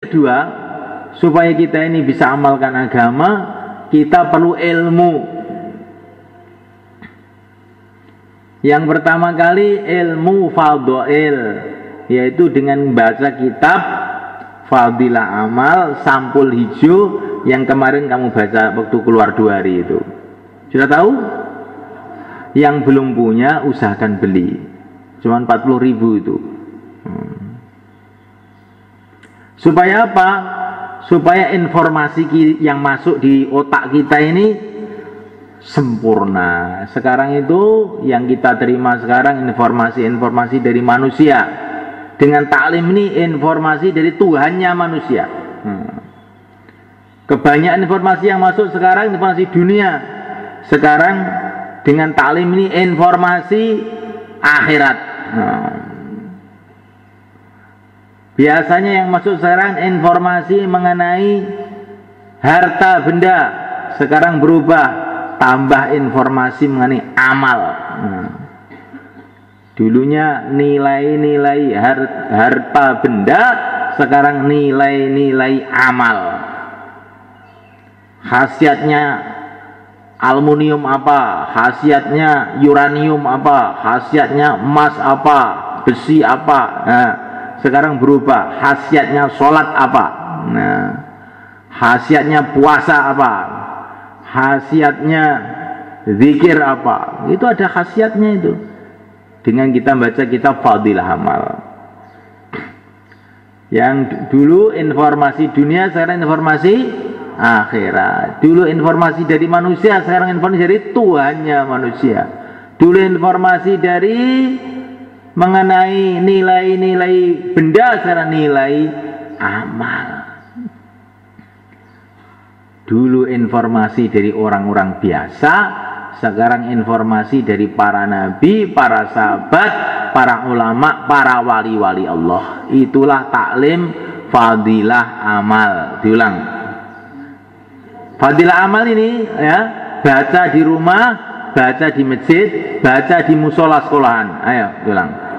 Kedua, supaya kita ini bisa amalkan agama, kita perlu ilmu. Yang pertama kali ilmu fadhail, yaitu dengan membaca kitab Fadilah Amal sampul hijau yang kemarin kamu baca waktu keluar 2 hari itu. Sudah tahu? Yang belum punya usahakan beli. Cuma 40.000 itu. Supaya apa? Supaya informasi yang masuk di otak kita ini sempurna. Sekarang itu yang kita terima sekarang informasi-informasi dari manusia. Dengan taklim ini informasi dari Tuhannya manusia. Kebanyakan informasi yang masuk sekarang informasi dunia. Sekarang dengan taklim ini informasi akhirat. Biasanya yang masuk sekarang informasi mengenai harta benda. Sekarang berubah, tambah informasi mengenai amal. Dulunya nilai-nilai harta benda, sekarang nilai-nilai amal. Khasiatnya aluminium apa, khasiatnya uranium apa, khasiatnya emas apa, besi apa. Nah, sekarang berubah, khasiatnya sholat apa, nah, khasiatnya puasa apa, khasiatnya zikir apa. Itu ada khasiatnya itu. Dengan kita baca kitab Fadilah Amal. Yang dulu informasi dunia, sekarang informasi akhirat. Dulu informasi dari manusia, sekarang informasi dari Tuhannya manusia. Dulu informasi dari mengenai nilai-nilai benda, sekarang nilai amal. Dulu informasi dari orang-orang biasa, sekarang informasi dari para nabi, para sahabat, para ulama, para wali-wali Allah. Itulah taklim Fadilah Amal. Diulang. Fadilah Amal ini ya, baca di rumah, baca di masjid, baca di musola sekolahan. Ayo, diulang.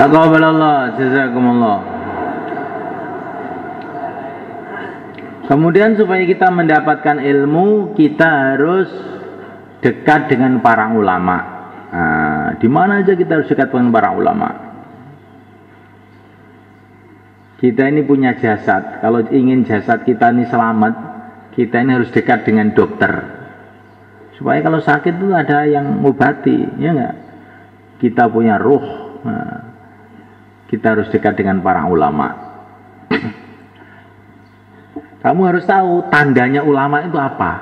Taqabbalallah, jazakumullah. Kemudian supaya kita mendapatkan ilmu, kita harus dekat dengan para ulama. Nah, di mana aja kita harus dekat dengan para ulama. Kita ini punya jasad. Kalau ingin jasad kita ini selamat, kita ini harus dekat dengan dokter. Supaya kalau sakit itu ada yang ngobati, ya enggak? Kita punya ruh. Nah, kita harus dekat dengan para ulama. Kamu harus tahu tandanya ulama itu apa.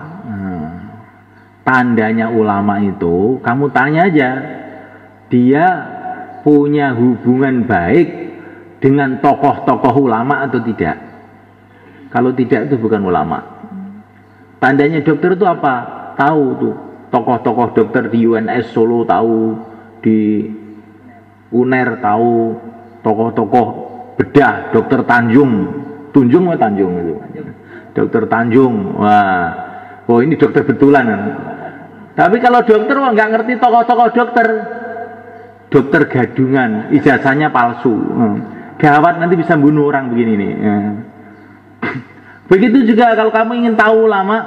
Tandanya ulama itu, kamu tanya aja, dia punya hubungan baik dengan tokoh-tokoh ulama atau tidak. Kalau tidak, itu bukan ulama. Tandanya dokter itu apa? Tahu tuh, tokoh-tokoh dokter di UNS Solo tahu, di UNER tahu, tokoh-tokoh bedah, dokter Tunjung itu. Dokter Tanjung, wah, oh ini dokter betulan. Tapi kalau dokter nggak ngerti tokoh-tokoh dokter gadungan, ijazahnya palsu, gawat, nanti bisa bunuh orang begini nih. Begitu juga kalau kamu ingin tahu ulama,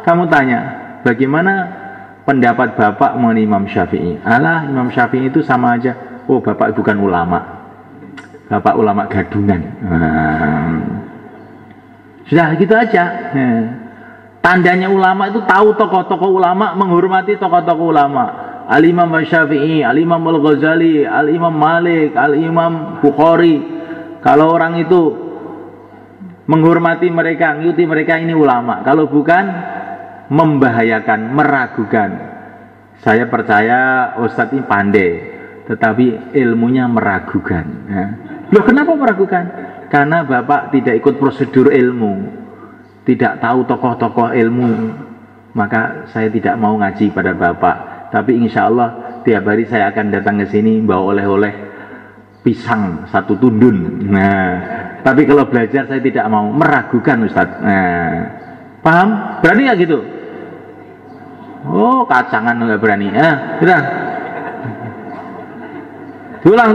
kamu tanya, bagaimana pendapat bapak mengenai Imam Syafi'i? Alah, Imam Syafi'i itu sama aja. Oh, bapak bukan ulama, bapak ulama gadungan. Sudah gitu aja. Tandanya ulama itu tahu tokoh-tokoh ulama, menghormati tokoh-tokoh ulama. Al-Imam Syafi'i, Al-Imam Al-Ghazali, Al-Imam Malik, Al-Imam Bukhari. Kalau orang itu menghormati mereka, ngikuti mereka, ini ulama. Kalau bukan, membahayakan, meragukan. Saya percaya Ustadz ini pandai, tetapi ilmunya meragukan. Loh, kenapa meragukan? Karena Bapak tidak ikut prosedur ilmu, tidak tahu tokoh-tokoh ilmu, maka saya tidak mau ngaji pada Bapak. Tapi insya Allah tiap hari saya akan datang ke sini bawa oleh-oleh pisang 1 tundun. Nah, tapi kalau belajar saya tidak mau, meragukan Ustadz. Nah, paham? Berani nggak gitu? Oh, kacangan nggak berani. Sudah. Tulang.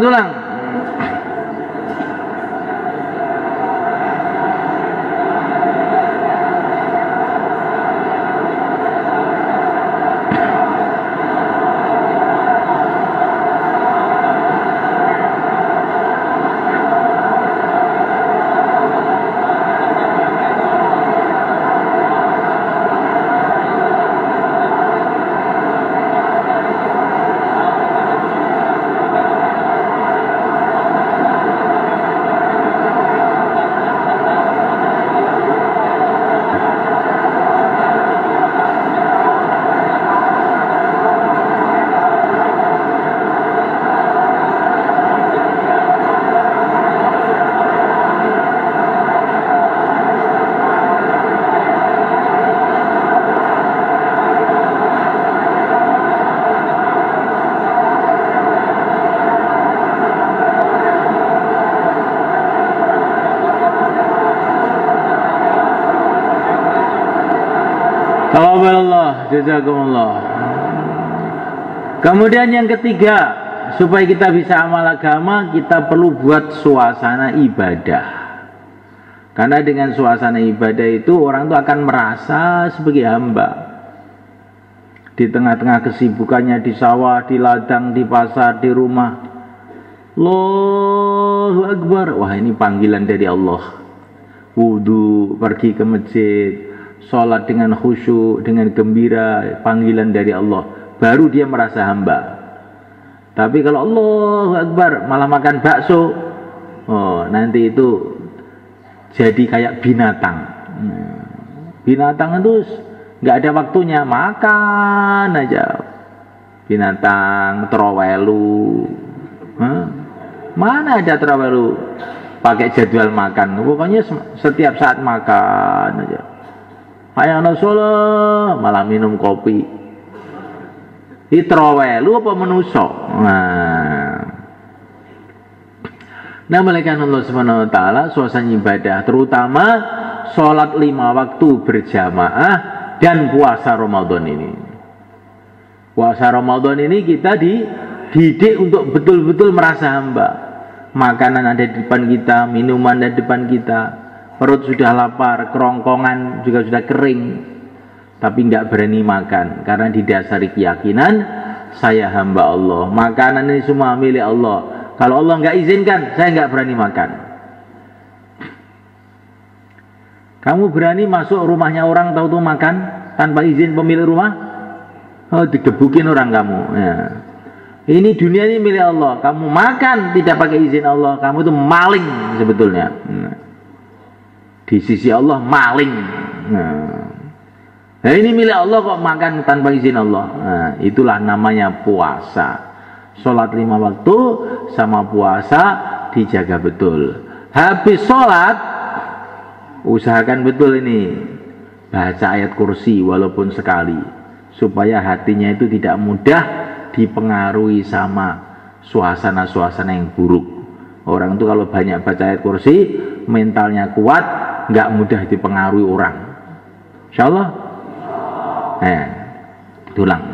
Alhamdulillah, jazakumullah. Kemudian yang ketiga, supaya kita bisa amal agama, kita perlu buat suasana ibadah. Karena dengan suasana ibadah itu orang itu akan merasa sebagai hamba. Di tengah-tengah kesibukannya di sawah, di ladang, di pasar, di rumah, Allahu Akbar, wah ini panggilan dari Allah. Wudu, pergi ke masjid, sholat dengan khusyuk, dengan gembira, panggilan dari Allah, baru dia merasa hamba. Tapi kalau Allahu Akbar malah makan bakso, oh nanti itu jadi kayak binatang. Binatang itu nggak ada waktunya, makan aja. Binatang trowelu, mana ada trowelu pakai jadwal makan, pokoknya setiap saat makan aja. Hayang sholat malah minum kopi. Trowelu apa menuso? Nah, malaikat Allah Subhanahu wa taala suasana ibadah, terutama sholat 5 waktu berjamaah dan puasa Ramadan ini. Puasa Ramadan ini kita dididik untuk betul-betul merasa hamba. Makanan ada di depan kita, minuman ada di depan kita, perut sudah lapar, kerongkongan juga sudah kering, tapi nggak berani makan karena didasari keyakinan saya hamba Allah. Makanan ini semua milik Allah. Kalau Allah nggak izinkan, saya nggak berani makan. Kamu berani masuk rumahnya orang tahu-tahu makan tanpa izin pemilik rumah? Oh, digebukin orang kamu. Ya. Ini dunia ini milik Allah. Kamu makan tidak pakai izin Allah, kamu itu maling sebetulnya. Di sisi Allah maling. Nah, ini milik Allah kok makan tanpa izin Allah. Nah, itulah namanya puasa. Sholat 5 waktu sama puasa dijaga betul. Habis sholat usahakan betul ini, baca ayat kursi walaupun sekali, supaya hatinya itu tidak mudah dipengaruhi sama suasana-suasana yang buruk. Orang itu kalau banyak baca ayat kursi, mentalnya kuat, nggak mudah dipengaruhi orang. Insyaallah. Tulang.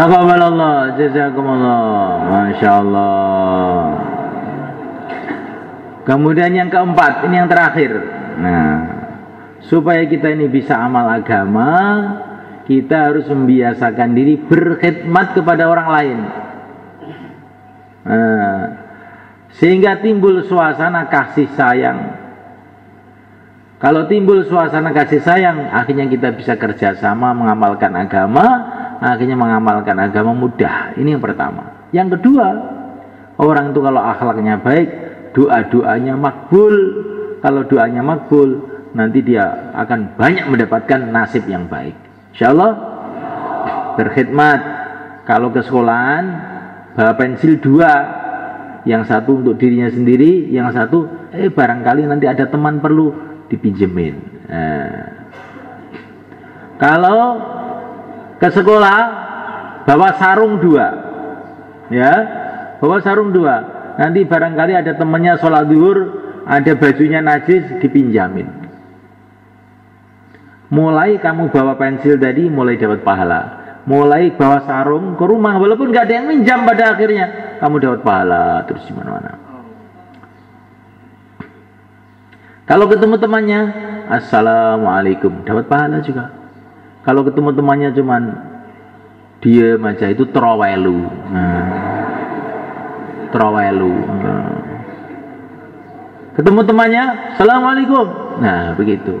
Taqabbalallah, jazakumullah, masya Allah. Kemudian yang keempat, ini yang terakhir. Nah, supaya kita ini bisa amal agama, kita harus membiasakan diri berkhidmat kepada orang lain. Sehingga timbul suasana kasih sayang. Kalau timbul suasana kasih sayang, akhirnya kita bisa kerjasama mengamalkan agama. Akhirnya mengamalkan agama mudah. Ini yang pertama. Yang kedua, orang itu kalau akhlaknya baik, doa-doanya makbul. Kalau doanya makbul, nanti dia akan banyak mendapatkan nasib yang baik. Insyaallah. Berkhidmat. Kalau ke sekolahan, bawa pensil 2, yang satu untuk dirinya sendiri, yang satu barangkali nanti ada teman perlu dipinjemin. Kalau ke sekolah, bawa sarung 2, ya, bawa sarung 2. Nanti barangkali ada temannya sholat zuhur, ada bajunya najis, dipinjamin. Mulai kamu bawa pensil tadi, mulai dapat pahala. Mulai bawa sarung ke rumah, walaupun gak ada yang minjam, pada akhirnya kamu dapat pahala terus di mana-mana. Kalau ketemu temannya, assalamualaikum, dapat pahala juga. Kalau ketemu temannya cuman diem aja, itu trawelu. Trawelu. Ketemu temannya, assalamualaikum. Nah, begitu.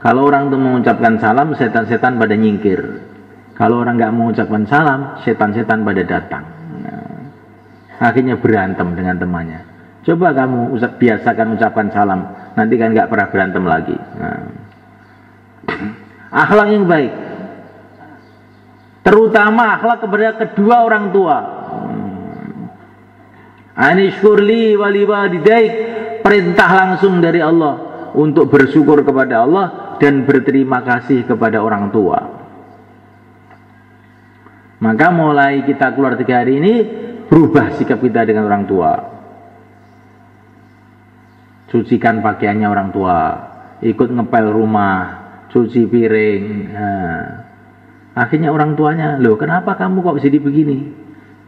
Kalau orang itu mengucapkan salam, setan-setan pada nyingkir. Kalau orang nggak mengucapkan salam, setan-setan pada datang. Akhirnya berantem dengan temannya. Coba kamu biasakan ucapkan salam, nanti kan nggak pernah berantem lagi. Akhlak yang baik, terutama akhlak kepada kedua orang tua. Anishkurli wali walidaik, perintah langsung dari Allah untuk bersyukur kepada Allah dan berterima kasih kepada orang tua. Maka mulai kita keluar 3 hari ini, berubah sikap kita dengan orang tua. Cucikan pakaiannya orang tua, ikut ngepel rumah, cuci piring. Akhirnya orang tuanya, loh kenapa kamu kok jadi begini?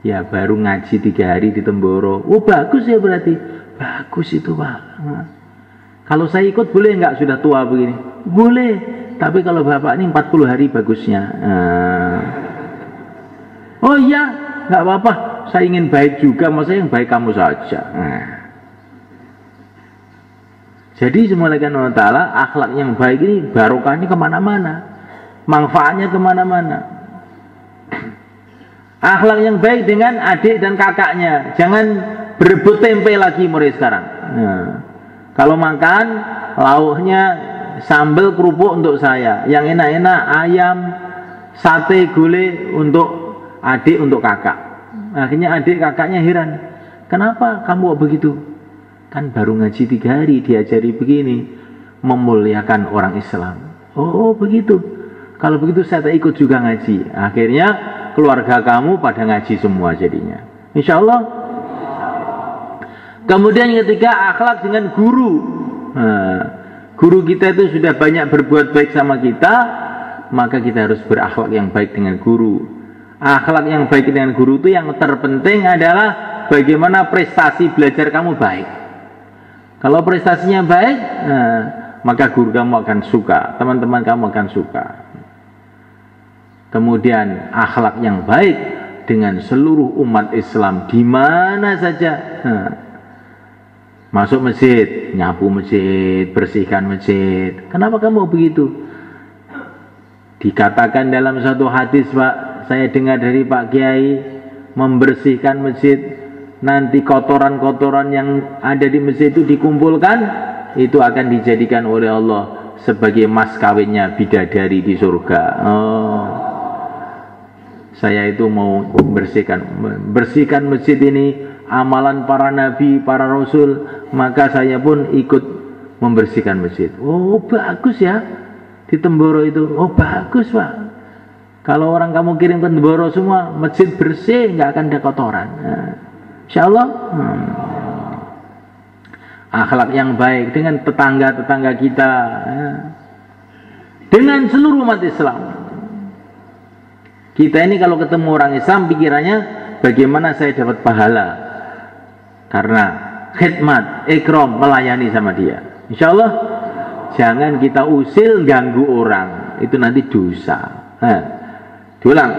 Ya baru ngaji 3 hari di Temboro. Oh bagus ya berarti. Bagus itu Pak. Kalau saya ikut boleh nggak, sudah tua begini? Boleh. Tapi kalau bapak ini 40 hari bagusnya. Oh iya, nggak apa-apa. Saya ingin baik juga, maksudnya yang baik kamu saja. Jadi semulakan Allah Ta'ala, akhlak yang baik ini barokahnya kemana-mana, manfaatnya kemana-mana. Akhlak yang baik dengan adik dan kakaknya, jangan berebut tempe lagi mulai sekarang. Kalau makan, lauknya sambal kerupuk untuk saya, yang enak-enak ayam, sate gulai untuk adik, untuk kakak. Akhirnya adik kakaknya heran, kenapa kamu kok begitu? Kan baru ngaji 3 hari diajari begini. memuliakan orang Islam. Oh begitu. Kalau begitu saya tak ikut juga ngaji. Akhirnya keluarga kamu pada ngaji semua jadinya. Insya Allah. Kemudian ketiga, akhlak dengan guru. Nah, guru kita itu sudah banyak berbuat baik sama kita, maka kita harus berakhlak yang baik dengan guru. Akhlak yang baik dengan guru itu yang terpenting adalah bagaimana prestasi belajar kamu baik. Kalau prestasinya baik, nah, maka guru kamu akan suka, teman-teman kamu akan suka. Kemudian akhlak yang baik dengan seluruh umat Islam di mana saja. Nah, masuk masjid, nyapu masjid, bersihkan masjid. Kenapa kamu begitu? Dikatakan dalam satu hadis, Pak, saya dengar dari Pak Kiai, membersihkan masjid, nanti kotoran-kotoran yang ada di masjid itu dikumpulkan, itu akan dijadikan oleh Allah sebagai mas kawinnya bidadari di surga. Oh, saya itu mau bersihkan masjid ini, amalan para nabi, para rasul, maka saya pun ikut membersihkan masjid. Oh bagus ya, di Temboro itu. Oh bagus Pak, kalau orang kamu kirim ke Temboro semua, masjid bersih, nggak akan ada kotoran. Nah, insya Allah. Akhlak yang baik dengan tetangga-tetangga kita, dengan seluruh umat Islam. Kita ini kalau ketemu orang Islam, pikirannya bagaimana saya dapat pahala, karena khidmat, ikram, melayani sama dia. Insya Allah jangan kita usil ganggu orang, itu nanti dosa. Diulang,